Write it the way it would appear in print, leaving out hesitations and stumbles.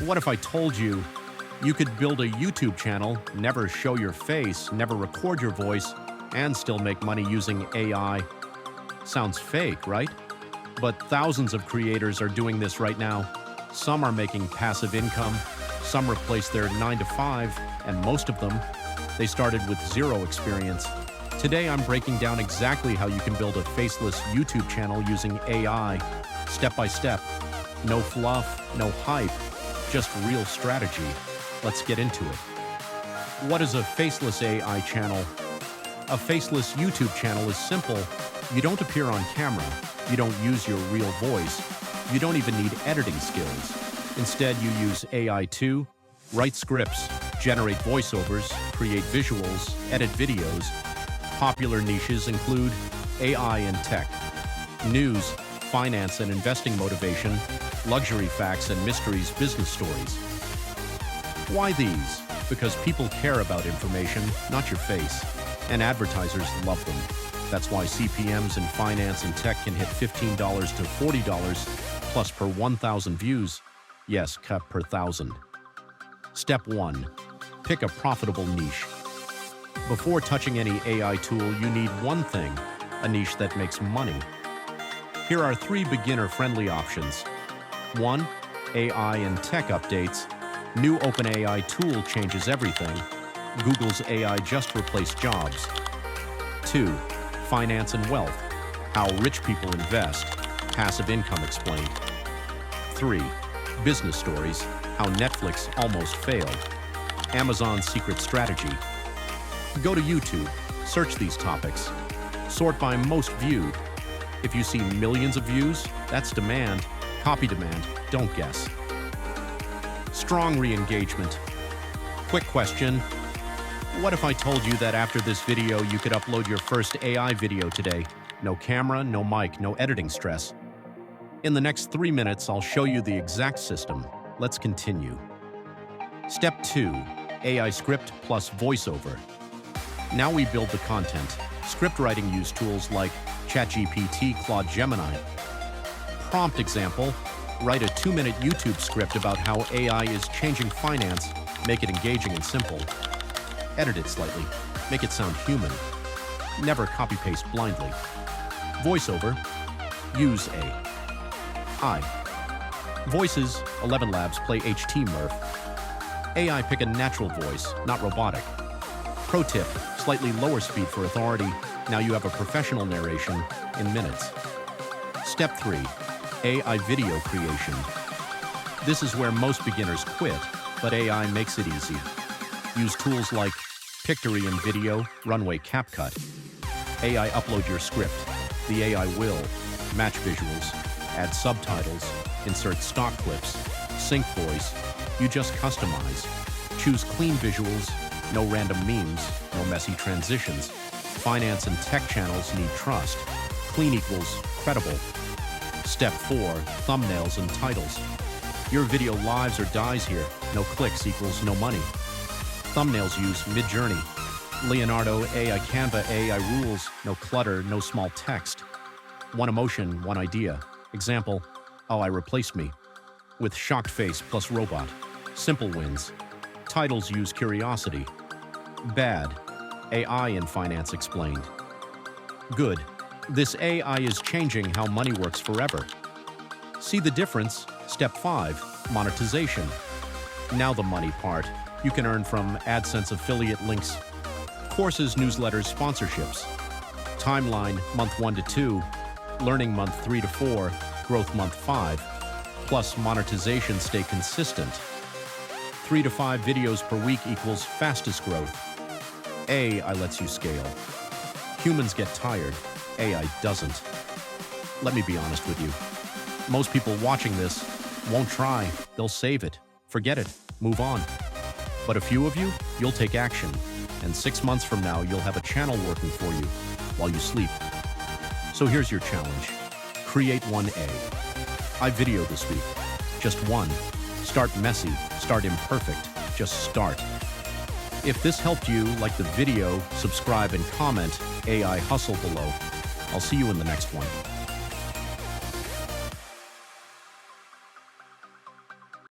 What if I told you you could build a YouTube channel, never show your face, never record your voice, and still make money using AI? Sounds fake, right? But thousands of creators are doing this right now. Some are making passive income, some replace their 9 to 5, and most of them, they started with zero experience. Today I'm breaking down exactly how you can build a faceless YouTube channel using AI, step by step. No fluff, no hype, just real strategy. Let's get into it. What is a faceless AI channel? A faceless YouTube channel is simple. You don't appear on camera. You don't use your real voice. You don't even need editing skills. Instead, you use AI to write scripts, generate voiceovers, create visuals, edit videos. Popular niches include AI and tech, news, finance and investing motivation, luxury facts and mysteries business stories. Why these? Because people care about information, not your face, and advertisers love them. That's why CPMs in finance and tech can hit $15 to $40 plus per 1,000 views. Yes, cut per 1,000. Step 1. Pick a profitable niche. Before touching any AI tool, you need one thing, a niche that makes money. Here are 3 beginner-friendly options. 1. AI and tech updates. New OpenAI tool changes everything. Google's AI just replaced jobs. 2. Finance and wealth. How rich people invest. Passive income explained. 3. Business stories. How Netflix almost failed. Amazon's secret strategy. Go to YouTube. Search these topics. Sort by most viewed. If you see millions of views, that's demand. Copy demand. Don't guess. Strong re-engagement. Quick question. What if I told you that after this video you could upload your first AI video today? No camera, no mic, no editing stress. In the next 3 minutes, I'll show you the exact system. Let's continue. Step 2. AI script plus voiceover. Now we build the content. Script writing use tools like ChatGPT, Claude Gemini. Prompt example. Write a 2-minute YouTube script about how AI is changing finance. Make it engaging and simple. Edit it slightly. Make it sound human. Never copy-paste blindly. Voiceover. Use AI. Voices, 11 Labs play HT Murph. AI pick a natural voice, not robotic. Pro tip, slightly lower speed for authority. Now you have a professional narration in minutes. Step 3. AI video creation. This is where most beginners quit, but AI makes it easy. Use tools like Pictory in Video, Runway CapCut. AI upload your script. The AI will match visuals, add subtitles, insert stock clips, sync voice. You just customize. Choose clean visuals, no random memes, no messy transitions. Finance and tech channels need trust. Clean equals credible. Step 4. Thumbnails and titles. Your video lives or dies here. No clicks equals no money. Thumbnails use Midjourney. Leonardo AI Canva AI rules. No clutter, no small text. One emotion, one idea. Example, oh, I replaced me. With shocked face plus robot. Simple wins. Titles use curiosity. Bad. AI in finance explained. Good. This AI is changing how money works forever. See the difference? Step 5. Monetization. Now the money part. You can earn from AdSense affiliate links, courses, newsletters, sponsorships. Timeline, month 1 to 2, learning month 3 to 4, growth month 5, plus monetization stay consistent. 3 to 5 videos per week equals fastest growth. AI lets you scale. Humans get tired. AI doesn't. Let me be honest with you. Most people watching this won't try. They'll save it. Forget it. Move on. But a few of you, you'll take action. And 6 months from now, you'll have a channel working for you while you sleep. So here's your challenge. Create one AI video this week. Just one. Start messy. Start imperfect. Just start. If this helped you, like the video, subscribe and comment AI Hustle below. I'll see you in the next one.